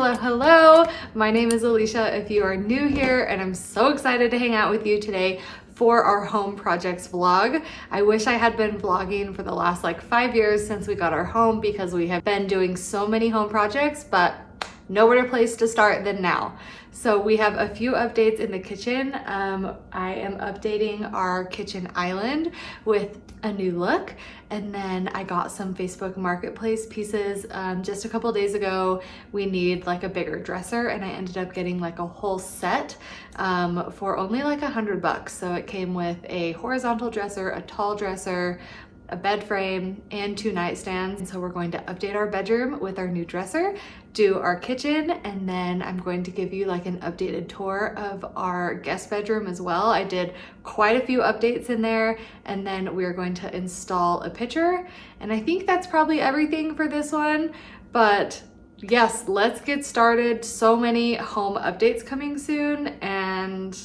Hello, hello. My name is Alicia if you are new here, and I'm so excited to hang out with you today for our home projects vlog. I wish I had been vlogging for the last like 5 years since we got our home because we have been doing so many home projects, but no better place to start than now. So we have a few updates in the kitchen. I am updating our kitchen island with a new look. And then I got some Facebook Marketplace pieces just a couple days ago. We need like a bigger dresser, and I ended up getting like a whole set for only like $100. So it came with a horizontal dresser, a tall dresser, a bed frame, and 2 nightstands. And so we're going to update our bedroom with our new dresser, do our kitchen, and then I'm going to give you like an updated tour of our guest bedroom as well. I did quite a few updates in there, and then we're going to install a picture. And I think that's probably everything for this one, but yes, let's get started. So many home updates coming soon, and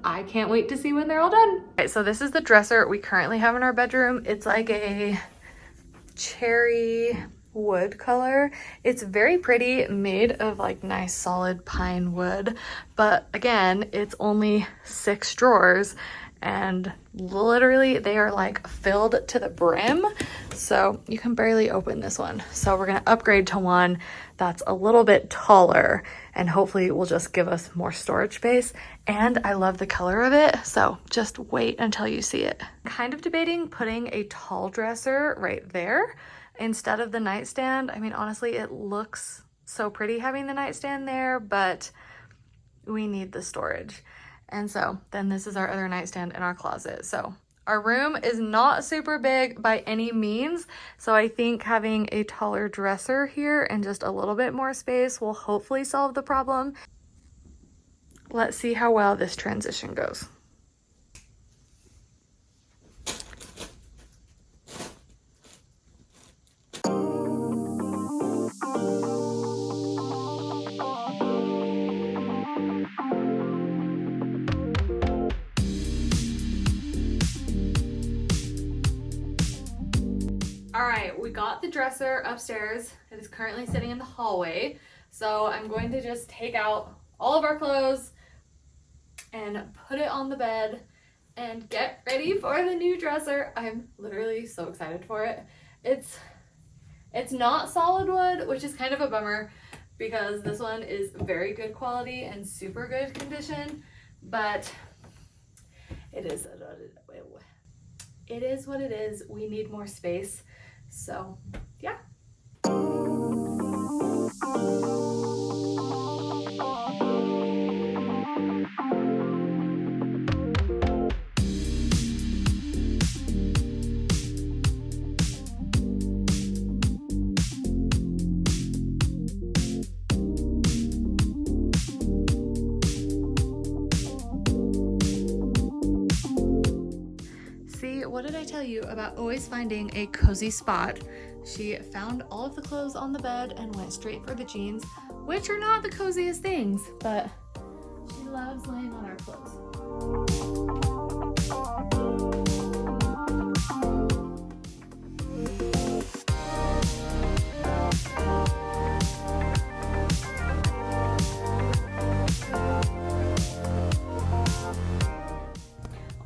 I can't wait to see when they're all done. All right, so this is the dresser we currently have in our bedroom. It's like a cherry wood color. It's very pretty, made of like nice solid pine wood. But again, it's only 6 drawers and literally they are like filled to the brim. So you can barely open this one. So we're gonna upgrade to one that's a little bit taller and hopefully it will just give us more storage space. And I love the color of it, so just wait until you see it. Kind of debating putting a tall dresser right there instead of the nightstand. I mean, honestly, it looks so pretty having the nightstand there, but we need the storage. And so then this is our other nightstand in our closet. So our room is not super big by any means. So I think having a taller dresser here and just a little bit more space will hopefully solve the problem. Let's see how well this transition goes. All right, we got the dresser upstairs. It is currently sitting in the hallway. So I'm going to just take out all of our clothes and put it on the bed and get ready for the new dresser. I'm literally so excited for it. It's not solid wood, which is kind of a bummer because this one is very good quality and super good condition, but it is what it is. We need more space. So yeah. What did I tell you about always finding a cozy spot? She found all of the clothes on the bed and went straight for the jeans, which are not the coziest things, but she loves laying on our clothes.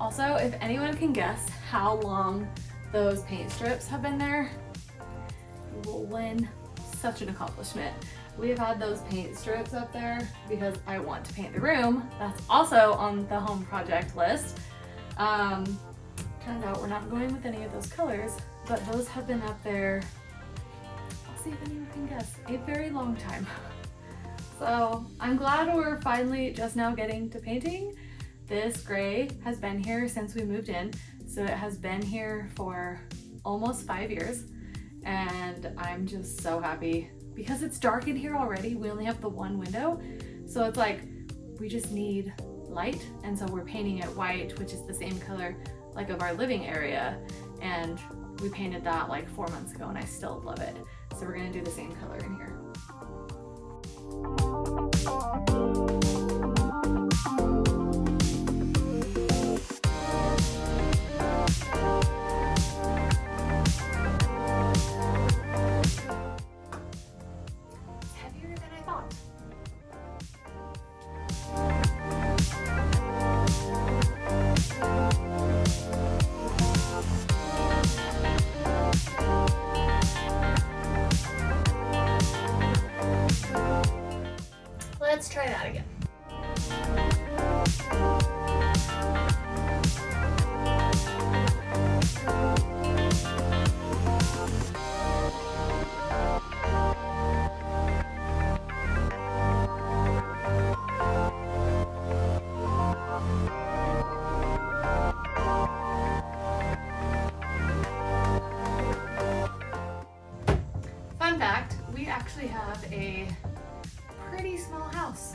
Also, if anyone can guess how long those paint strips have been there, you will win such an accomplishment. We have had those paint strips up there because I want to paint the room. That's also on the home project list. Turned out we're not going with any of those colors, but those have been up there, I'll see if anyone can guess, a very long time. So I'm glad we're finally just now getting to painting. This gray has been here since we moved in, so it has been here for almost 5 years, and I'm just so happy because it's dark in here already. We only have the one window, so it's like we just need light, and so we're painting it white, which is the same color like of our living area, and we painted that like 4 months ago and I still love it. So we're gonna do the same color in here. It's heavier than I thought. not. Let's try that again. Fun fact, we actually have a pretty small house.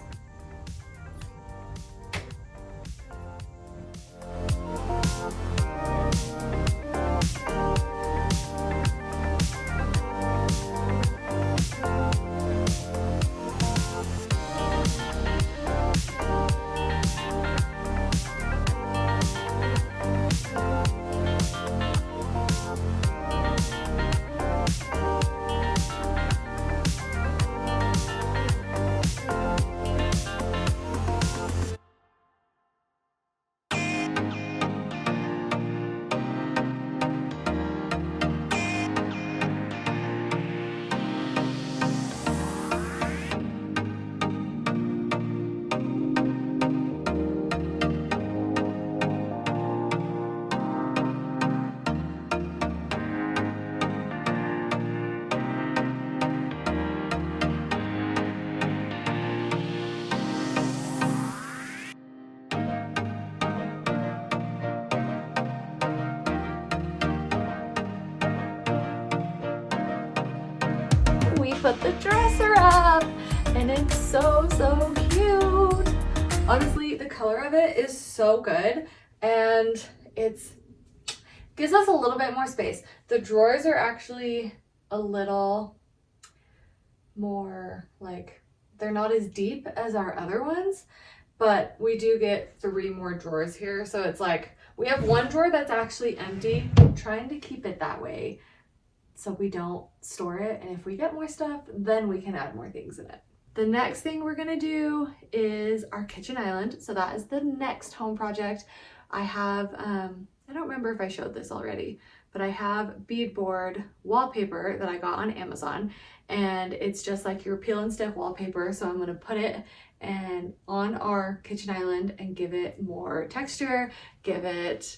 We put the dresser up and it's so cute. Honestly, the color of it is so good and it's gives us a little bit more space. The drawers are actually a little more like, they're not as deep as our other ones, but we do get 3 more drawers here. So it's like, we have 1 drawer that's actually empty. I'm trying to keep it that way so we don't store it, and if we get more stuff, then we can add more things in it. The next thing we're gonna do is our kitchen island. So that is the next home project. I have, I don't remember if I showed this already, but I have beadboard wallpaper that I got on Amazon, and it's just like your peel and stick wallpaper. So I'm gonna put it on our kitchen island and give it more texture, give it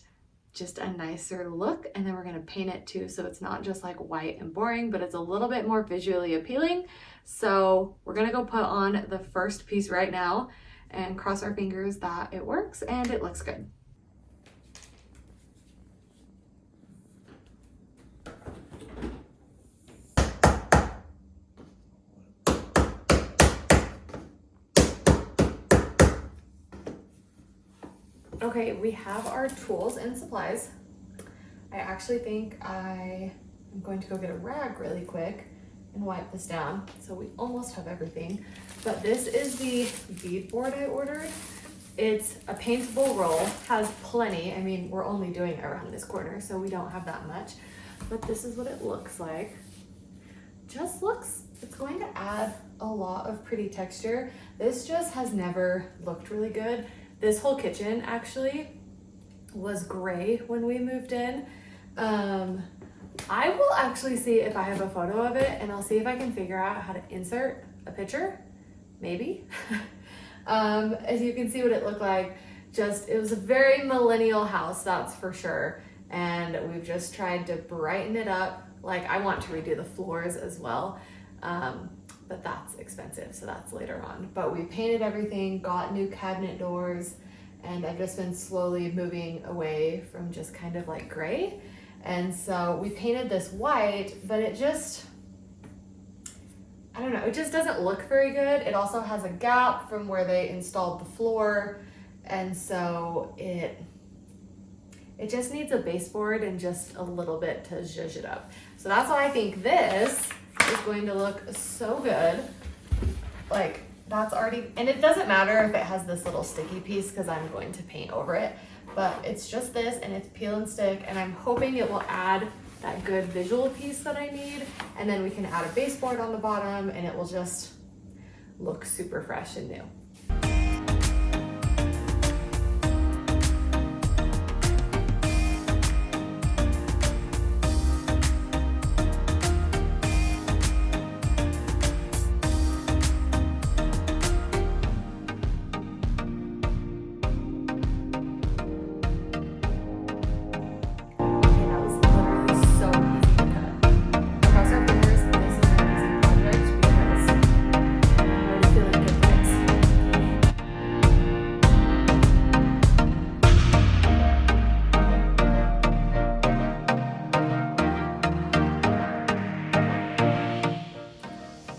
just a nicer look, and then we're gonna paint it too, so it's not just like white and boring, but it's a little bit more visually appealing. So we're gonna go put on the first piece right now and cross our fingers that it works and it looks good. Okay, we have our tools and supplies. I actually think I am going to go get a rag really quick and wipe this down. So we almost have everything. But this is the beadboard I ordered. It's a paintable roll, has plenty. I mean, we're only doing around this corner, so we don't have that much. But this is what it looks like. Just looks, it's going to add a lot of pretty texture. This just has never looked really good. This whole kitchen actually was gray when we moved in. I will actually see if I have a photo of it, and I'll see if I can figure out how to insert a picture, maybe. As you can see what it looked like, it was a very millennial house, that's for sure. And we've just tried to brighten it up. Like, I want to redo the floors as well. But that's expensive, so that's later on. But we painted everything, got new cabinet doors, and I've just been slowly moving away from just kind of like gray. And so we painted this white, but it just, I don't know, it just doesn't look very good. It also has a gap from where they installed the floor, and so it just needs a baseboard and just a little bit to zhuzh it up. So that's why I think this is going to look so good. Like, that's already, and it doesn't matter if it has this little sticky piece because I'm going to paint over it, but it's just this and it's peel and stick, and I'm hoping it will add that good visual piece that I need, and then we can add a baseboard on the bottom and it will just look super fresh and new.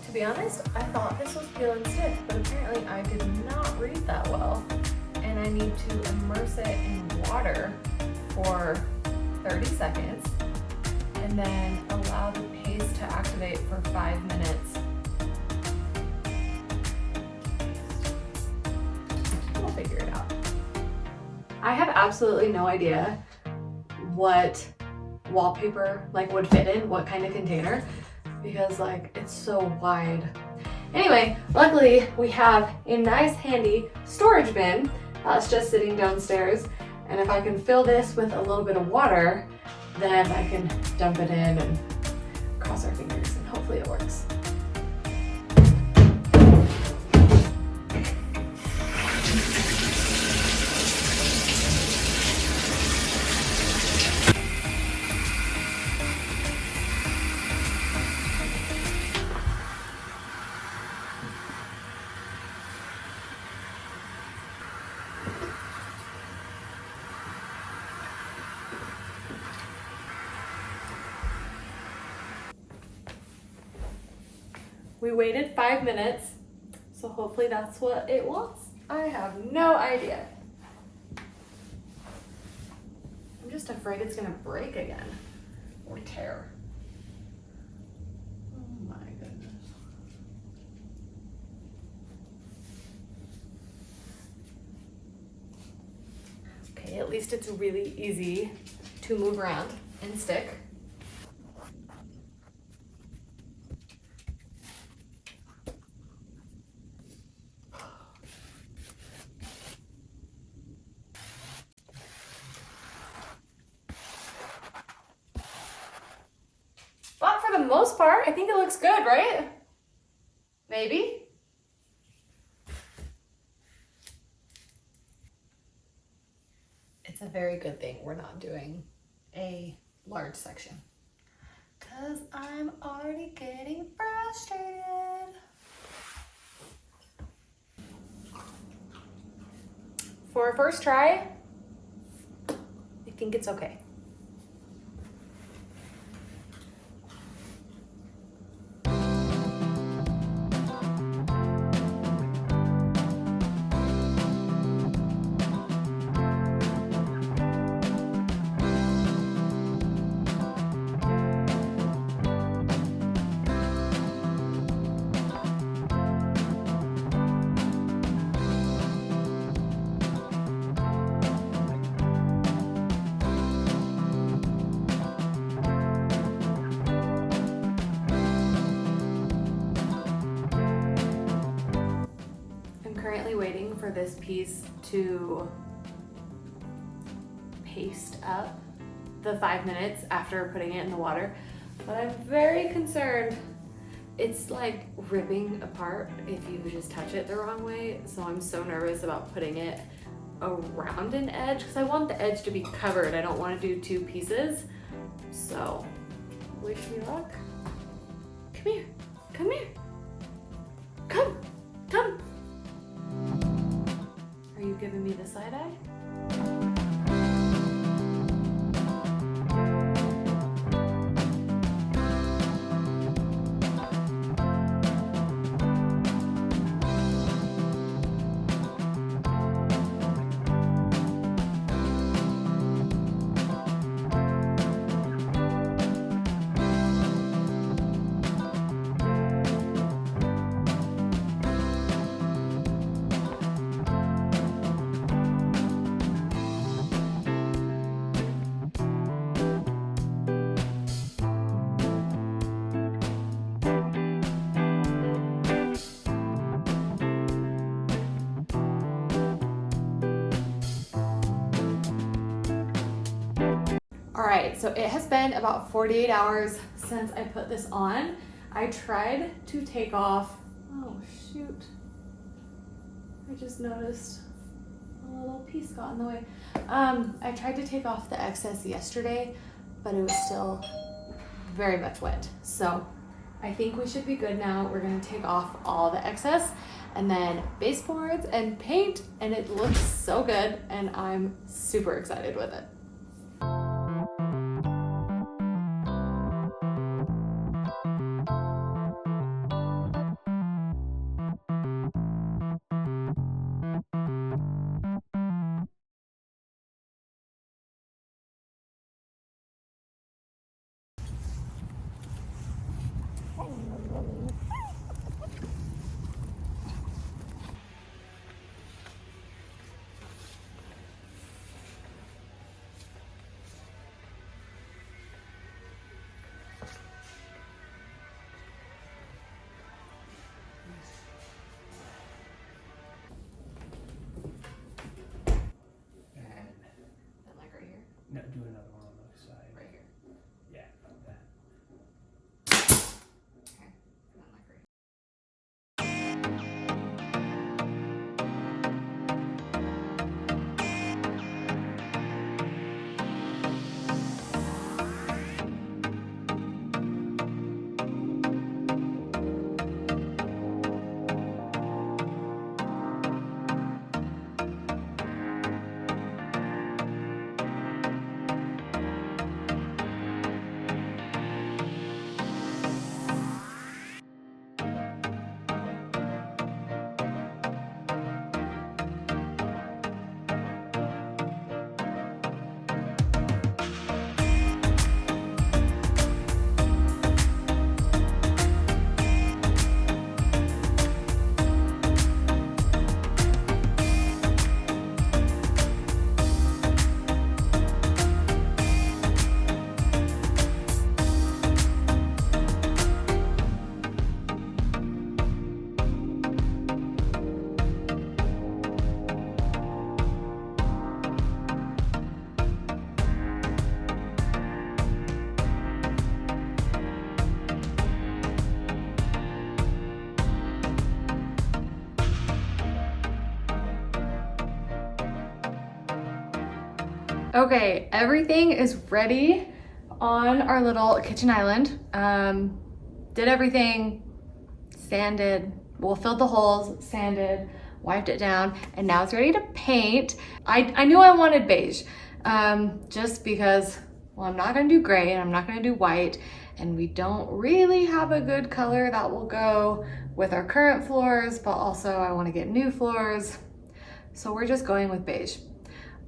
To be honest, I thought this was peel and stick, but apparently I did not read that well. And I need to immerse it in water for 30 seconds and then allow the paste to activate for 5 minutes. We'll figure it out. I have absolutely no idea what wallpaper would fit in, what kind of container, because it's so wide. Anyway, luckily we have a nice handy storage bin that's just sitting downstairs, and if I can fill this with a little bit of water, then I can dump it in and cross our fingers and hopefully it works. We waited 5 minutes, so hopefully that's what it wants. I have no idea. I'm just afraid it's gonna break again or tear. Oh my goodness. Okay, at least it's really easy to move around and stick. But for the most part, I think it looks good, right? Maybe. It's a very good thing we're not doing a large section, because I'm already getting frustrated. For a first try, I think it's okay. Currently waiting for this piece to paste up the 5 minutes after putting it in the water, but I'm very concerned it's ripping apart if you just touch it the wrong way. So I'm so nervous about putting it around an edge, because I want the edge to be covered. I don't want to do 2 pieces. So wish me luck. Come here, come here, come. Are you giving me the side eye? All right, so it has been about 48 hours since I put this on. I tried to take off, oh shoot. I just noticed a little piece got in the way. I tried to take off the excess yesterday, but it was still very much wet. So I think we should be good now. We're gonna take off all the excess and then baseboards and paint, and it looks so good and I'm super excited with it. No, do another one on the other side. Right here. Yeah, like that. Okay. And then like right here. Okay, everything is ready on our little kitchen island. Did everything, sanded, well, filled the holes, sanded, wiped it down, and now it's ready to paint. I knew I wanted beige, just because, well, I'm not gonna do gray and I'm not gonna do white, and we don't really have a good color that will go with our current floors, but also I wanna get new floors. So we're just going with beige.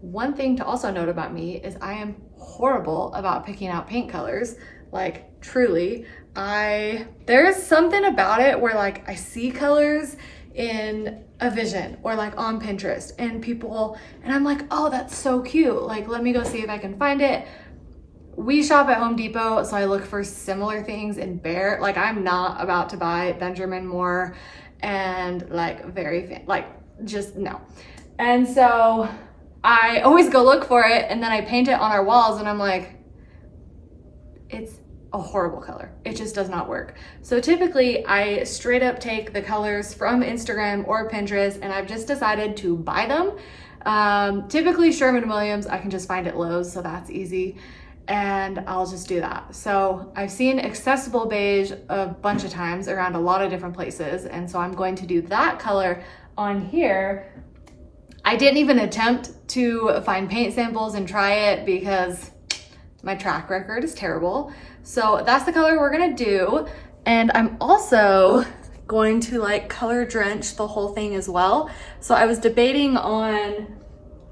One thing to also note about me is I am horrible about picking out paint colors. Like, truly, there's something about it where like I see colors in a vision or like on Pinterest and I'm like, oh, that's so cute. Like, let me go see if I can find it. We shop at Home Depot, so I look for similar things in bare. Like, I'm not about to buy Benjamin Moore and like just no. And so I always go look for it and then I paint it on our walls and I'm like, it's a horrible color. It just does not work. So typically I straight up take the colors from Instagram or Pinterest and I've just decided to buy them. Typically Sherwin-Williams, I can just find at Lowe's, so that's easy. And I'll just do that. So I've seen accessible beige a bunch of times around a lot of different places. And so I'm going to do that color on here. I didn't even attempt to find paint samples and try it because my track record is terrible. So that's the color we're gonna do. And I'm also going to like color drench the whole thing as well. So I was debating on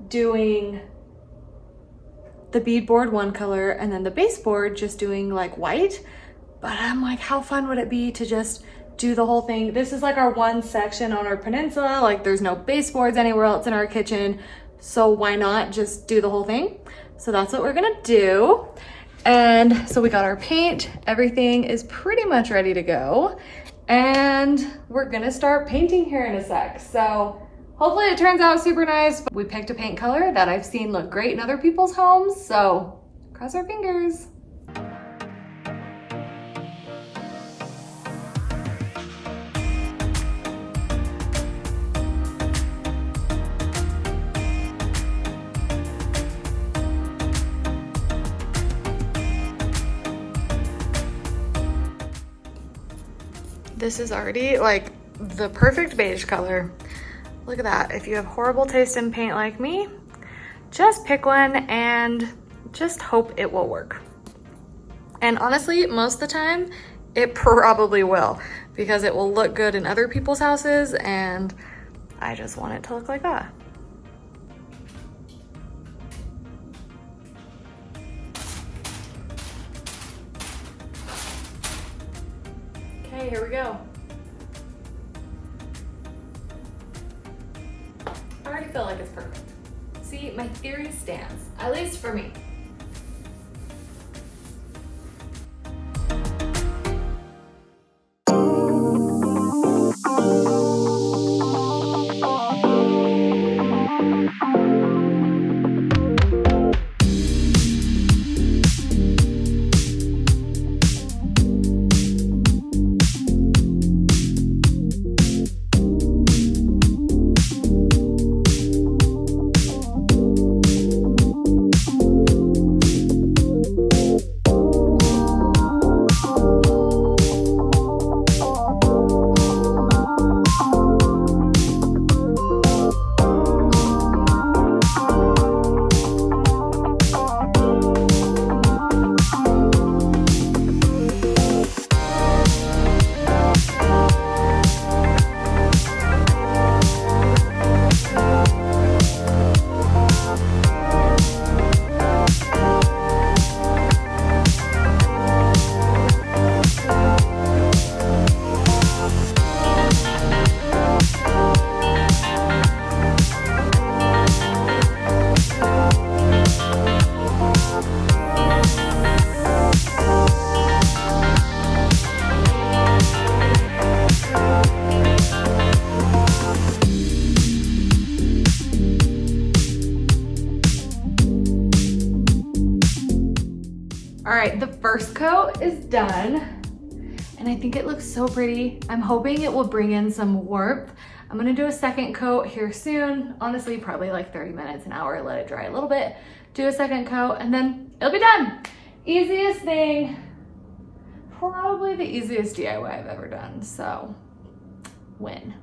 doing the beadboard one color and then the baseboard just doing like white. But I'm like, how fun would it be to just do the whole thing? This is like our one section on our peninsula. Like, there's no baseboards anywhere else in our kitchen. So why not just do the whole thing? So that's what we're gonna do. And so we got our paint. Everything is pretty much ready to go. And we're gonna start painting here in a sec. So hopefully it turns out super nice. We picked a paint color that I've seen look great in other people's homes. So Cross our fingers. This is already like the perfect beige color. Look at that. If you have horrible taste in paint like me, just pick one and just hope it will work. And honestly, most of the time, it probably will, because it will look good in other people's houses, and I just want it to look like that. Okay, here we go. I already feel like it's perfect. See, my theory stands, at least for me. All right, the first coat is done, and I think it looks so pretty. I'm hoping it will bring in some warmth. I'm gonna do a second coat here soon. Honestly, probably like 30 minutes, an hour, let it dry a little bit, do a second coat, and then it'll be done. Easiest thing, probably the easiest DIY I've ever done, so win.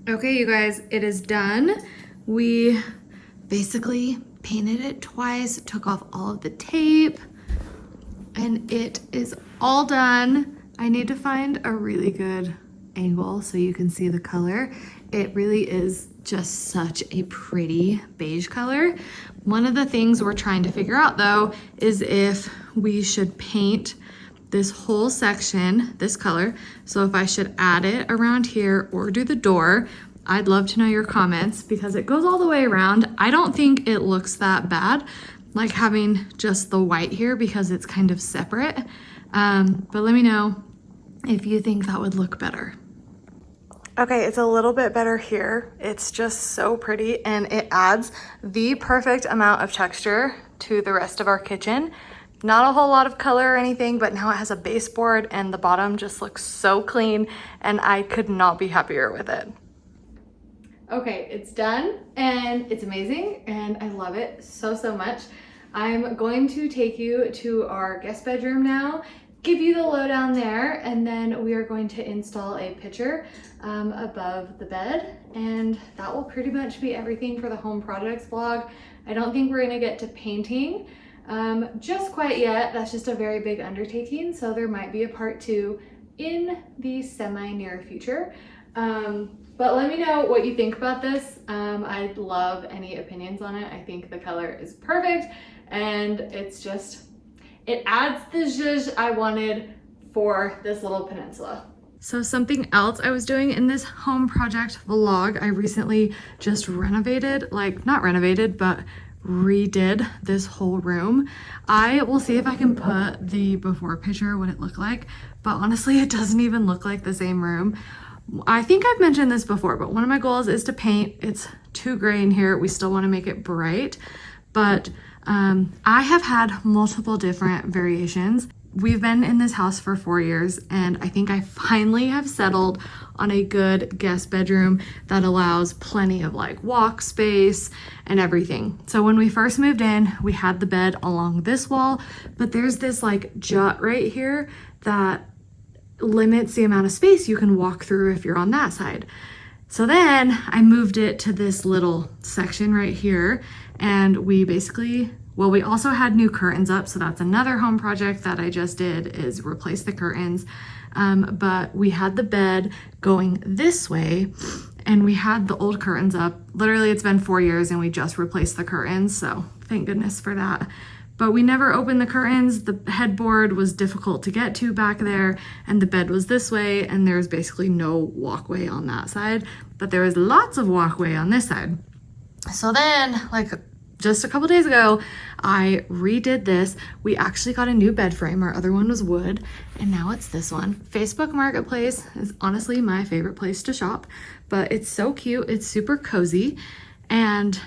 Okay, you guys, it is done. We basically painted it twice, took off all of the tape, and it is all done. I need to find a really good angle so you can see the color. It really is just such a pretty beige color. One of the things we're trying to figure out though is if we should paint this whole section this color. So if I should add it around here or do the door. I'd love to know your comments because it goes all the way around. I don't think it looks that bad, like having just the white here because it's kind of separate. But let me know if you think that would look better. Okay, it's a little bit better here. It's just so pretty and it adds the perfect amount of texture to the rest of our kitchen. Not a whole lot of color or anything, but now it has a baseboard and the bottom just looks so clean and I could not be happier with it. Okay, it's done and it's amazing and I love it so, so much. I'm going to take you to our guest bedroom now, give you the lowdown there, and then we are going to install a picture above the bed, and that will pretty much be everything for the home projects vlog. I don't think we're gonna get to painting just quite yet. That's just a very big undertaking, so there might be a part 2 in the semi-near future. But let me know what you think about this. I'd love any opinions on it. I think the color is perfect and it's just, it adds the zhuzh I wanted for this little peninsula. So something else I was doing in this home project vlog, I recently just renovated, like not renovated, but redid this whole room. I will see if I can put the before picture, what it looked like, but honestly, it doesn't even look like the same room. I think I've mentioned this before, but one of my goals is to paint. It's too gray in here. We still want to make it bright, but I have had multiple different variations. We've been in this house for 4 years, and I think I finally have settled on a good guest bedroom that allows plenty of like walk space and everything. So when we first moved in, we had the bed along this wall, but there's this like jut right here that limits the amount of space you can walk through if you're on that side. So then I moved it to this little section right here, and we basically, well, we also had new curtains up, so that's another home project that I just did, is replace the curtains. But we had the bed going this way, and we had the old curtains up. Literally, it's been 4 years, and we just replaced the curtains, so thank goodness for that. But we never opened the curtains. The headboard was difficult to get to back there, and the bed was this way, and there was basically no walkway on that side, but there was lots of walkway on this side. So then, like, just a couple days ago, I redid this. We actually got a new bed frame. Our other one was wood, and now it's this one. Facebook Marketplace is honestly my favorite place to shop, but it's so cute. It's super cozy, and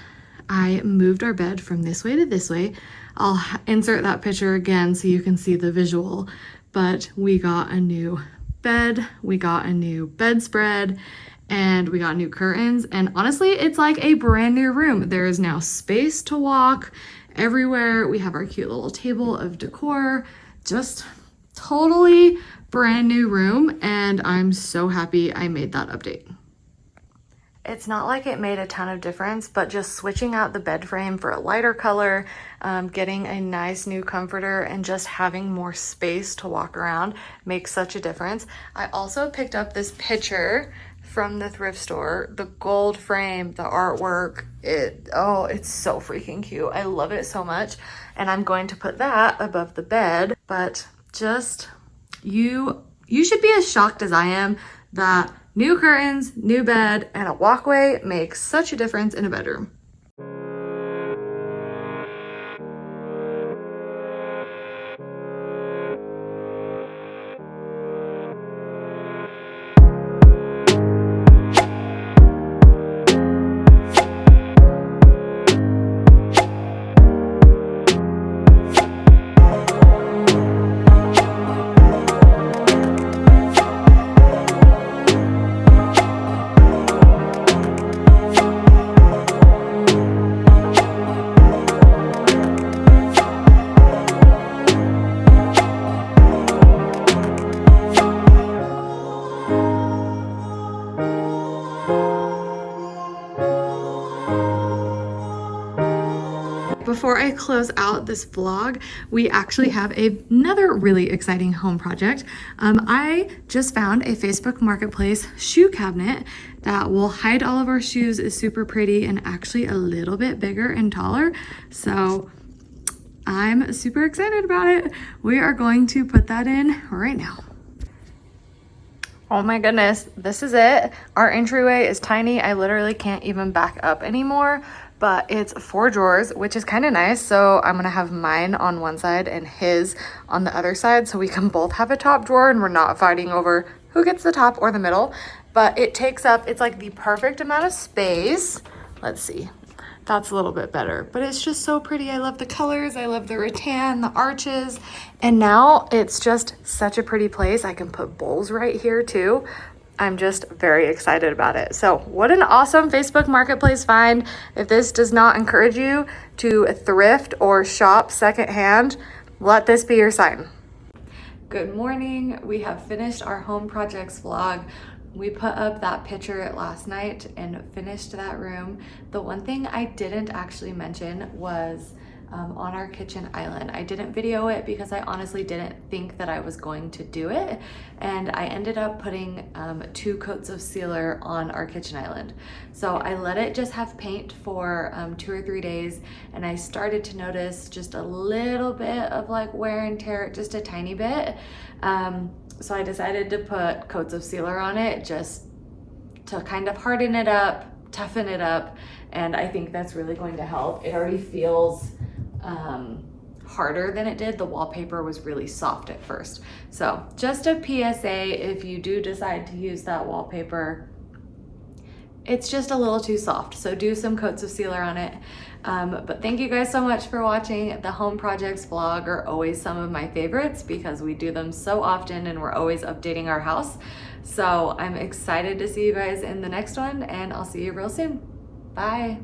I moved our bed from this way to this way. I'll insert that picture again so you can see the visual, but we got a new bed, we got a new bedspread, and we got new curtains, and honestly, it's like a brand new room. There is now space to walk everywhere. We have our cute little table of decor, just totally brand new room, and I'm so happy I made that update. It's not like it made a ton of difference, but just switching out the bed frame for a lighter color, getting a nice new comforter, and just having more space to walk around makes such a difference. I also picked up this picture from the thrift store, the gold frame, the artwork. It's so freaking cute. I love it so much. And I'm going to put that above the bed, but just, you should be as shocked as I am that new curtains, new bed, and a walkway makes such a difference in a bedroom. Before I close out this vlog, we actually have another really exciting home project. I just found a Facebook Marketplace shoe cabinet that will hide all of our shoes. Is super pretty and actually a little bit bigger and taller. So I'm super excited about it. We are going to put that in right now. Oh my goodness, this is it. Our entryway is tiny. I literally can't even back up anymore, but it's 4 drawers, which is kind of nice. So I'm gonna have mine on one side and his on the other side, so we can both have a top drawer and we're not fighting over who gets the top or the middle. But it takes up, it's like the perfect amount of space. Let's see, that's a little bit better, but it's just so pretty. I love the colors, I love the rattan, the arches, and now it's just such a pretty place. I can put bowls right here too. I'm just very excited about it. So what an awesome Facebook Marketplace find. If this does not encourage you to thrift or shop secondhand, let this be your sign. Good morning. We have finished our home projects vlog. We put up that picture last night and finished that room. The one thing I didn't actually mention was on our kitchen island. I didn't video it because I honestly didn't think that I was going to do it. And I ended up putting 2 coats of sealer on our kitchen island. So I let it just have paint for 2 or 3 days. And I started to notice just a little bit of like wear and tear, just a tiny bit. So I decided to put coats of sealer on it just to kind of harden it up, toughen it up. And I think that's really going to help. It already feels harder than it did. The wallpaper was really soft at first. So just a PSA, if you do decide to use that wallpaper, it's just a little too soft. So do some coats of sealer on it. But thank you guys so much for watching. The home projects vlog are always some of my favorites because we do them so often and we're always updating our house. So I'm excited to see you guys in the next one, and I'll see you real soon. Bye.